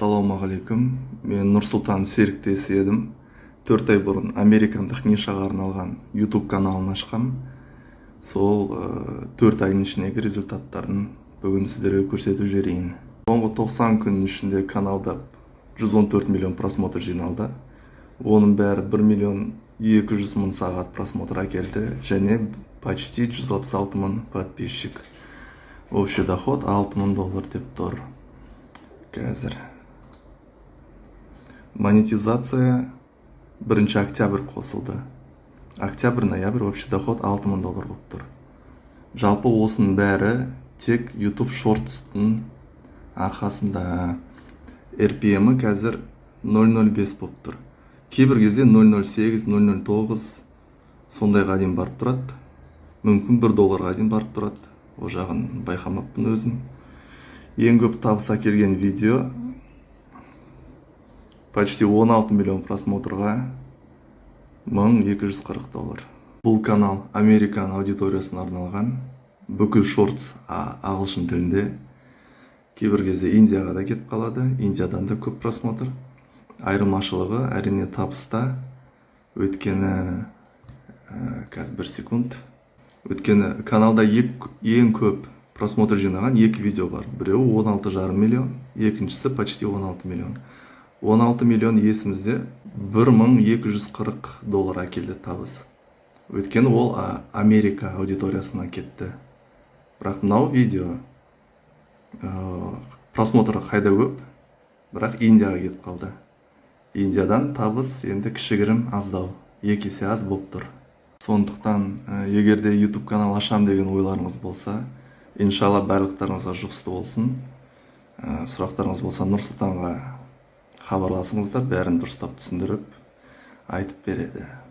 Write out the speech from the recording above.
Ассалаумағалейкум. Мен Нұрсұлтан серіктесі едім. 4 ай бұрын американдық нишаға арналған YouTube каналын ашқам. Сол 4 айдың ішіндегі результаттарын бүгін сіздерге көрсетіп жіберейін. Соңғы 90 күннің ішінде каналда 114 миллион просмотр жиналды. Оның бәрі 1 миллион 200 мың сағат просмотр әкелді және почти 136 мың подписчик. Общий доход $6000 деп тұр. Қазір монетизация 1 октябрь қосылды. Октябрь-ноябрь общий доход $6000 болып тұр. Жалпы осының бәрі тек YouTube Shorts'тың арқасында. RPM-і қазір 0.05 болып тұр. Кейбір кезде 0.08, 0.09 сондайға дейін барып тұрады. Мүмкін $1 дейін барып тұрады. О жағын байқамаппын өзім. Ең көп табыс әкелген видео почти 16 миллион просмотрға $1240. Бұл канал Американ аудиториясына арналған. Бүкіл шортс ағылшын тілінде. Кейбір кезде Индияға да кетіп қалады. Индиядан да көп просмотр. Айырмашылығы әрине табыста. Өйткені қазір 1 секунд. Өйткені каналда ең көп просмотр жинаған 2 видео бар. Біреуі 16,5 миллион, екіншісі почти 16 миллион. 16 миллион есімізде $1240 әкелді табыс. Өйткені ол Америка аудиториясына кетті. Бірақ мынау видео просмотры қайда көп, бірақ Индияға кетіп қалды. Индиядан табыс енді кішігірім аздау, 2 есе аз болып тұр. Сондықтан егерде YouTube канал ашам деген ойларыңыз болса, иншалла барлықтарыңызға жұғысты болсын. Сұрақтарыңыз болса Нұрсұлтанға хабарласыңыздар, бәрін дұрыстап түсіндіріп айтып береді.